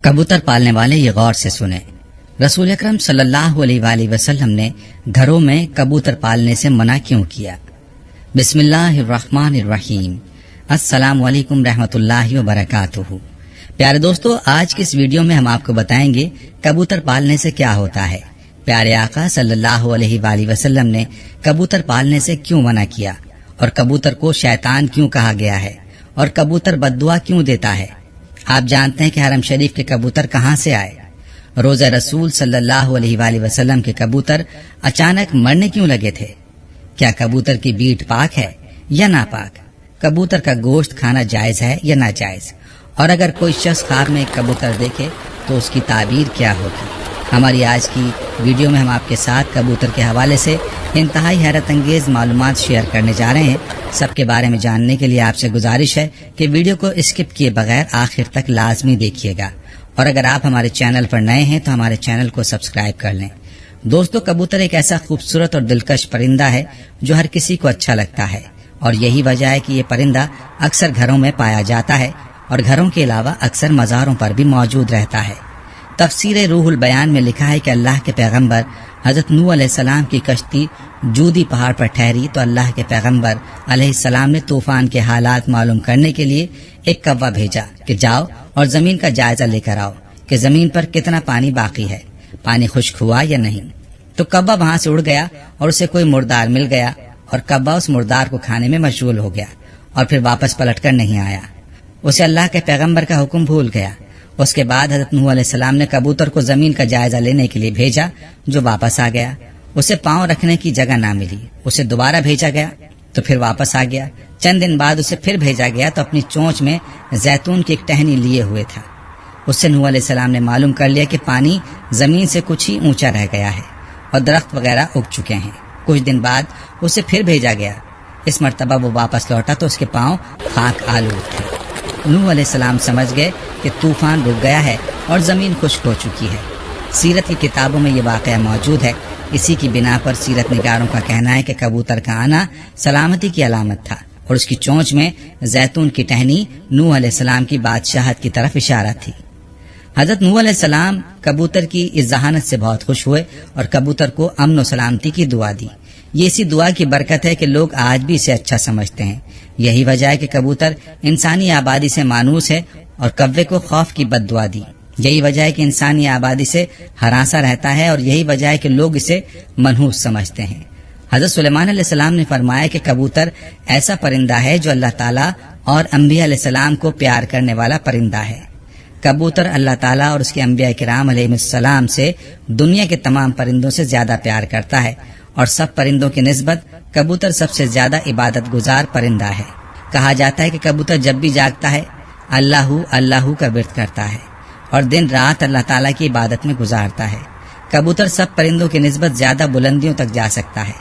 کبوتر پالنے والے یہ غور سے سنیں۔ رسول اکرم صلی اللہ علیہ وآلہ وسلم نے گھروں میں کبوتر پالنے سے منع کیوں کیا؟ بسم اللہ الرحمن الرحیم۔ السلام علیکم رحمۃ اللہ وبرکاتہ۔ پیارے دوستو، آج کی اس ویڈیو میں ہم آپ کو بتائیں گے کبوتر پالنے سے کیا ہوتا ہے، پیارے آقا صلی اللہ علیہ وآلہ وسلم نے کبوتر پالنے سے کیوں منع کیا، اور کبوتر کو شیطان کیوں کہا گیا ہے، اور کبوتر بد دعا کیوں دیتا ہے۔ آپ جانتے ہیں کہ حرم شریف کے کبوتر کہاں سے آئے؟ روزہ رسول صلی اللہ علیہ وآلہ وسلم کے کبوتر اچانک مرنے کیوں لگے تھے؟ کیا کبوتر کی بیٹ پاک ہے یا ناپاک؟ کبوتر کا گوشت کھانا جائز ہے یا ناجائز؟ اور اگر کوئی شخص خواب میں کبوتر دیکھے تو اس کی تعبیر کیا ہوگی؟ ہماری آج کی ویڈیو میں ہم آپ کے ساتھ کبوتر کے حوالے سے انتہائی حیرت انگیز معلومات شیئر کرنے جا رہے ہیں۔ سب کے بارے میں جاننے کے لیے آپ سے گزارش ہے کہ ویڈیو کو اسکپ کیے بغیر آخر تک لازمی دیکھیے گا، اور اگر آپ ہمارے چینل پر نئے ہیں تو ہمارے چینل کو سبسکرائب کر لیں۔ دوستو، کبوتر ایک ایسا خوبصورت اور دلکش پرندہ ہے جو ہر کسی کو اچھا لگتا ہے، اور یہی وجہ ہے کہ یہ پرندہ اکثر گھروں میں پایا جاتا ہے، اور گھروں کے علاوہ اکثر مزاروں پر بھی موجود رہتا ہے۔ تفسیر روح البیان میں لکھا ہے کہ اللہ کے پیغمبر حضرت نوح علیہ السلام کی کشتی جودی پہاڑ پر ٹھہری تو اللہ کے پیغمبر علیہ السلام نے طوفان کے حالات معلوم کرنے کے لیے ایک کوا بھیجا کہ جاؤ اور زمین کا جائزہ لے کر آؤ کہ زمین پر کتنا پانی باقی ہے، پانی خشک ہوا یا نہیں۔ تو کوا وہاں سے اڑ گیا اور اسے کوئی مردار مل گیا، اور کوا اس مردار کو کھانے میں مشغول ہو گیا اور پھر واپس پلٹ کر نہیں آیا۔ اسے اللہ کے پیغمبر کا حکم بھول گیا۔ اس کے بعد حضرت نوح علیہ السلام نے کبوتر کو زمین کا جائزہ لینے کے لیے بھیجا، جو واپس آ گیا۔ اسے پاؤں رکھنے کی جگہ نہ ملی، اسے دوبارہ بھیجا گیا تو پھر واپس آ گیا۔ چند دن بعد اسے پھر بھیجا گیا تو اپنی چونچ میں زیتون کی ایک ٹہنی لیے ہوئے تھا۔ اس سے نوح علیہ السلام نے معلوم کر لیا کہ پانی زمین سے کچھ ہی اونچا رہ گیا ہے اور درخت وغیرہ اگ چکے ہیں۔ کچھ دن بعد اسے پھر بھیجا گیا۔ اس مرتبہ وہ واپس لوٹا تو اس کے پاؤں خاک آلود تھے۔ نوح علیہ السلام سمجھ گئے کہ طوفان رک گیا ہے اور زمین خشک ہو چکی ہے۔ سیرت کی کتابوں میں یہ واقعہ موجود ہے۔ اسی کی بنا پر سیرت نگاروں کا کہنا ہے کہ کبوتر کا آنا سلامتی کی علامت تھا، اور اس کی چونچ میں زیتون کی ٹہنی نوح علیہ السلام کی بادشاہت کی طرف اشارہ تھی۔ حضرت نوح علیہ السلام کبوتر کی اس ذہانت سے بہت خوش ہوئے اور کبوتر کو امن و سلامتی کی دعا دی۔ یہ اسی دعا کی برکت ہے کہ لوگ آج بھی اسے اچھا سمجھتے ہیں۔ یہی وجہ ہے کہ کبوتر انسانی آبادی سے مانوس ہے اور کوے کو خوف کی بد دعا دی۔ یہی وجہ ہے کہ انسانی آبادی سے ہراساں رہتا ہے، اور یہی وجہ ہے کہ لوگ اسے منحوس سمجھتے ہیں۔ حضرت سلیمان علیہ السلام نے فرمایا کہ کبوتر ایسا پرندہ ہے جو اللہ تعالیٰ اور انبیاء علیہ السلام کو پیار کرنے والا پرندہ ہے۔ کبوتر اللہ تعالیٰ اور اس کے انبیاء کرام علیہ السلام سے دنیا کے تمام پرندوں سے زیادہ پیار کرتا ہے، اور سب پرندوں کی نسبت کبوتر سب سے زیادہ عبادت گزار پرندہ ہے۔ کہا جاتا ہے کہ کبوتر جب بھی جاگتا ہے اللہ اللہ کا ورد کرتا ہے اور دن رات اللہ تعالیٰ کی عبادت میں گزارتا ہے۔ کبوتر سب پرندوں کی نسبت زیادہ بلندیوں تک جا سکتا ہے۔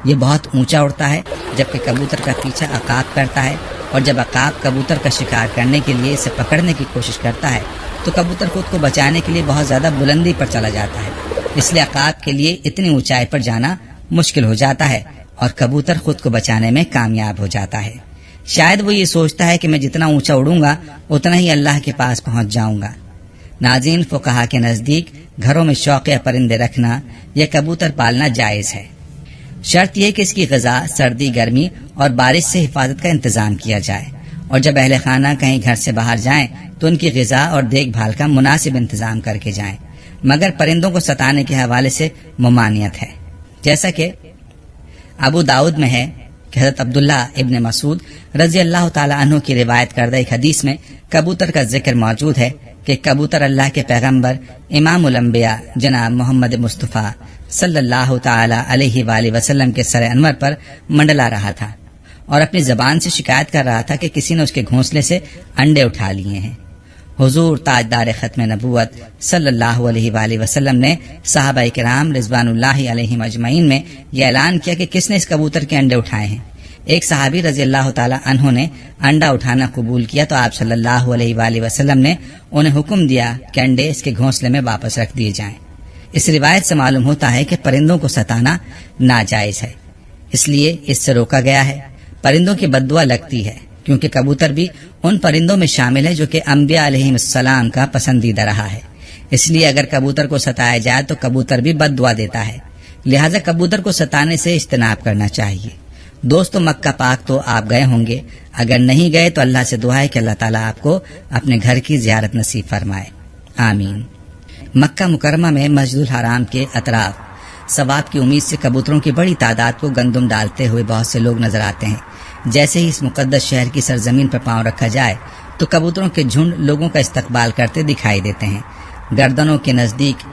یہ بہت اونچا اڑتا ہے، جبکہ کبوتر کا پیچھا عقاب کرتا ہے، اور جب عقاب کبوتر کا شکار کرنے کے لیے اسے پکڑنے کی کوشش کرتا ہے تو کبوتر خود کو بچانے کے لیے بہت زیادہ بلندی پر چلا جاتا ہے۔ اس لیے عقاب کے لیے اتنی اونچائی پر جانا مشکل ہو جاتا ہے، اور کبوتر خود کو بچانے میں کامیاب ہو جاتا ہے۔ شاید وہ یہ سوچتا ہے کہ میں جتنا اونچا اڑوں گا اتنا ہی اللہ کے پاس پہنچ جاؤں گا۔ ناظرین، فقہا کے نزدیک گھروں میں شوقیہ پرندے رکھنا یا کبوتر پالنا جائز ہے۔ شرط یہ کہ اس کی غذا سردی، گرمی اور بارش سے حفاظت کا انتظام کیا جائے، اور جب اہل خانہ کہیں گھر سے باہر جائیں تو ان کی غذا اور دیکھ بھال کا مناسب انتظام کر کے جائیں، مگر پرندوں کو ستانے کے حوالے سے ممانعت ہے۔ جیسا کہ ابو داؤد میں ہے کہ حضرت عبداللہ ابن مسعود رضی اللہ تعالی عنہ کی روایت کردہ ایک حدیث میں کبوتر کا ذکر موجود ہے کہ کبوتر اللہ کے پیغمبر امام الانبیاء جناب محمد مصطفیٰ صلی اللہ تعالی علیہ وآلہ وسلم کے سر انور پر منڈلا رہا تھا، اور اپنی زبان سے شکایت کر رہا تھا کہ کسی نے اس کے گھونسلے سے انڈے اٹھا لیے ہیں۔ حضور تاجدار ختم نبوت صلی اللہ علیہ وآلہ وسلم نے صحابہ کرام رضوان اللہ علیہم اجمعین میں یہ اعلان کیا کہ کس نے اس کبوتر کے انڈے اٹھائے ہیں۔ ایک صحابی رضی اللہ تعالی عنہ نے انڈا اٹھانا قبول کیا تو آپ صلی اللہ علیہ وآلہ وسلم نے انہیں حکم دیا کہ انڈے اس کے گھونسلے میں واپس رکھ دیے جائیں۔ اس روایت سے معلوم ہوتا ہے کہ پرندوں کو ستانا ناجائز ہے، اس لیے اس سے روکا گیا ہے۔ پرندوں کی بد دعا لگتی ہے کیونکہ کبوتر بھی ان پرندوں میں شامل ہے جو کہ انبیاء علیہم السلام کا پسندیدہ رہا ہے۔ اس لیے اگر کبوتر کو ستایا جائے تو کبوتر بھی بد دعا دیتا ہے، لہٰذا کبوتر کو ستانے سے اجتناب کرنا چاہیے۔ دوستو، مکہ پاک تو آپ گئے ہوں گے، اگر نہیں گئے تو اللہ سے دعا ہے کہ اللہ تعالیٰ آپ کو اپنے گھر کی زیارت نصیب فرمائے، آمین۔ مکہ مکرمہ میں مسجد الحرام کے اطراف ثواب کی امید سے کبوتروں کی بڑی تعداد کو گندم ڈالتے ہوئے بہت سے لوگ نظر آتے ہیں۔ جیسے ہی اس مقدس شہر کی سرزمین پر پاؤں رکھا جائے تو کبوتروں کے جھنڈ لوگوں کا استقبال کرتے دکھائی دیتے ہیں۔ گردنوں کے نزدیک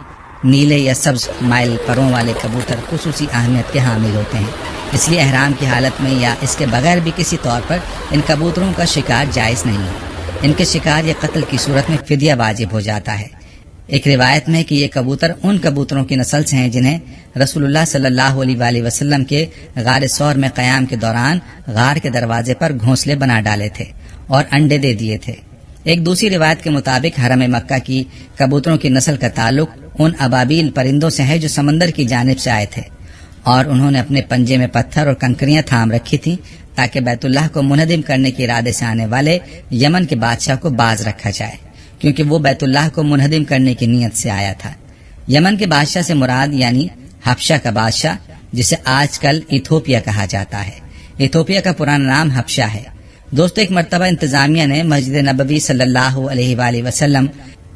نیلے یا سبز مائل پروں والے کبوتر خصوصی اہمیت کے حامل ہوتے ہیں، اس لیے احرام کی حالت میں یا اس کے بغیر بھی کسی طور پر ان کبوتروں کا شکار جائز نہیں ہے۔ ان کے شکار یا قتل کی صورت میں فدیہ واجب ہو جاتا ہے۔ ایک روایت میں کہ یہ کبوتر ان کبوتروں کی نسل سے ہیں جنہیں رسول اللہ صلی اللہ علیہ وآلہ وسلم کے غار ثور میں قیام کے دوران غار کے دروازے پر گھونسلے بنا ڈالے تھے اور انڈے دے دیے تھے۔ ایک دوسری روایت کے مطابق حرم مکہ کی کبوتروں کی نسل کا تعلق ان ابابیل پرندوں سے ہے جو سمندر کی جانب سے آئے تھے، اور انہوں نے اپنے پنجے میں پتھر اور کنکریاں تھام رکھی تھیں تاکہ بیت اللہ کو منہدم کرنے کے ارادے سے آنے والے یمن کے بادشاہ کو باز رکھا جائے، کیونکہ وہ بیت اللہ کو منہدم کرنے کی نیت سے آیا تھا۔ یمن کے بادشاہ سے مراد یعنی حبشہ کا بادشاہ، جسے آج کل ایتھوپیا کہا جاتا ہے۔ ایتھوپیا کا پرانا نام حبشہ ہے۔ دوستو، ایک مرتبہ انتظامیہ نے مسجد نبوی صلی اللہ علیہ وآلہ وسلم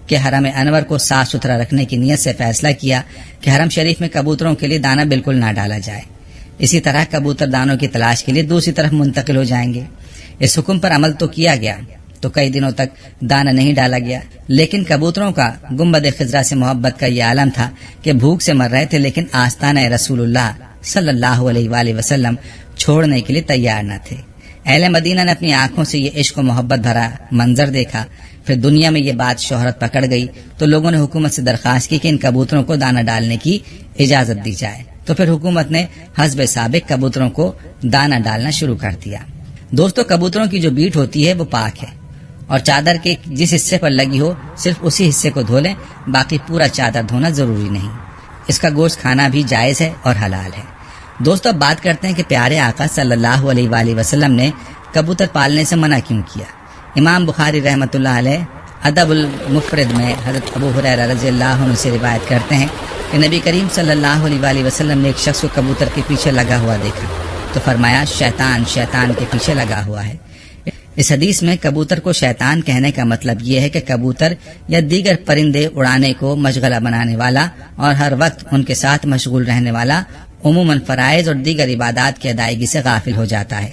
کے حرم انور کو صاف ستھرا رکھنے کی نیت سے فیصلہ کیا کہ حرم شریف میں کبوتروں کے لیے دانہ بالکل نہ ڈالا جائے۔ اسی طرح کبوتر دانوں کی تلاش کے لیے دوسری طرف منتقل ہو جائیں گے۔ اس حکم پر عمل تو کیا گیا تو کئی دنوں تک دانہ نہیں ڈالا گیا، لیکن کبوتروں کا گنبد خضرا سے محبت کا یہ عالم تھا کہ بھوک سے مر رہے تھے، لیکن آستانہ رسول اللہ صلی اللہ علیہ وآلہ وسلم چھوڑنے کے لیے تیار نہ تھے۔ اہل مدینہ نے اپنی آنکھوں سے یہ عشق و محبت بھرا منظر دیکھا، پھر دنیا میں یہ بات شہرت پکڑ گئی تو لوگوں نے حکومت سے درخواست کی کہ ان کبوتروں کو دانہ ڈالنے کی اجازت دی جائے، تو پھر حکومت نے حسب سابق کبوتروں کو دانہ ڈالنا شروع کر دیا۔ دوستو، کبوتروں کی جو بیٹ ہوتی ہے وہ پاک ہے، اور چادر کے جس حصے پر لگی ہو صرف اسی حصے کو دھو لیں، باقی پورا چادر دھونا ضروری نہیں۔ اس کا گوشت کھانا بھی جائز ہے اور حلال ہے۔ دوستو، اب بات کرتے ہیں کہ پیارے آقا صلی اللہ علیہ وآلہ وسلم نے کبوتر پالنے سے منع کیوں کیا۔ امام بخاری رحمۃ اللہ علیہ ادب المفرد میں حضرت ابو ہریرہ رضی اللہ عنہ سے روایت کرتے ہیں کہ نبی کریم صلی اللہ علیہ وآلہ وسلم نے ایک شخص کو کبوتر کے پیچھے لگا ہوا دیکھا تو فرمایا، شیطان شیطان کے پیچھے لگا ہوا ہے۔ اس حدیث میں کبوتر کو شیطان کہنے کا مطلب یہ ہے کہ کبوتر یا دیگر پرندے اڑانے کو مشغلہ بنانے والا اور ہر وقت ان کے ساتھ مشغول رہنے والا عموماً فرائض اور دیگر عبادات کی ادائیگی سے غافل ہو جاتا ہے۔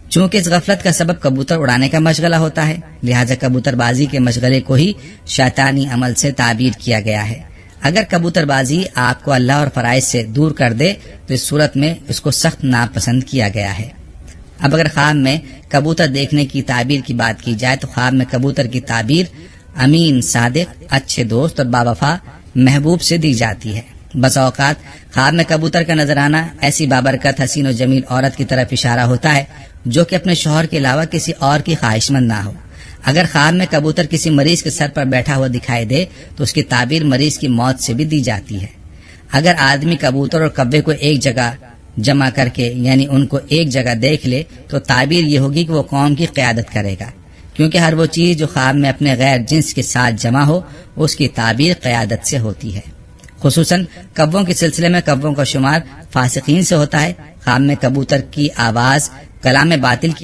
چونکہ اس غفلت کا سبب کبوتر اڑانے کا مشغلہ ہوتا ہے، لہٰذا کبوتر بازی کے مشغلے کو ہی شیطانی عمل سے تعبیر کیا گیا ہے۔ اگر کبوتر بازی آپ کو اللہ اور فرائض سے دور کر دے تو اس صورت میں اس کو سخت ناپسند کیا گیا ہے۔ اب اگر خواب میں کبوتر دیکھنے کی تعبیر کی بات کی جائے تو خواب میں کبوتر کی تعبیر امین، صادق، اچھے دوست اور باوفا محبوب سے دی جاتی ہے۔ بس اوقات خواب میں کبوتر کا نظر آنا ایسی بابرکت، حسین و جمیل عورت کی طرف اشارہ ہوتا ہے جو کہ اپنے شوہر کے علاوہ کسی اور کی خواہش مند نہ ہو۔ اگر خواب میں کبوتر کسی مریض کے سر پر بیٹھا ہوا دکھائی دے تو اس کی تعبیر مریض کی موت سے بھی دی جاتی ہے۔ اگر آدمی کبوتر اور کبے کو ایک جگہ جمع کر کے یعنی ان کو ایک جگہ دیکھ لے تو تعبیر یہ ہوگی کہ وہ قوم کی قیادت کرے گا، کیونکہ ہر وہ چیز جو خواب میں اپنے غیر جنس کے ساتھ جمع ہو اس کی تعبیر قیادت سے ہوتی ہے۔ خصوصاً کبوں کے سلسلے میں کبوں کا شمار فاسقین سے ہوتا ہے۔ خواب میں کبوتر کی آواز کلام باطل کی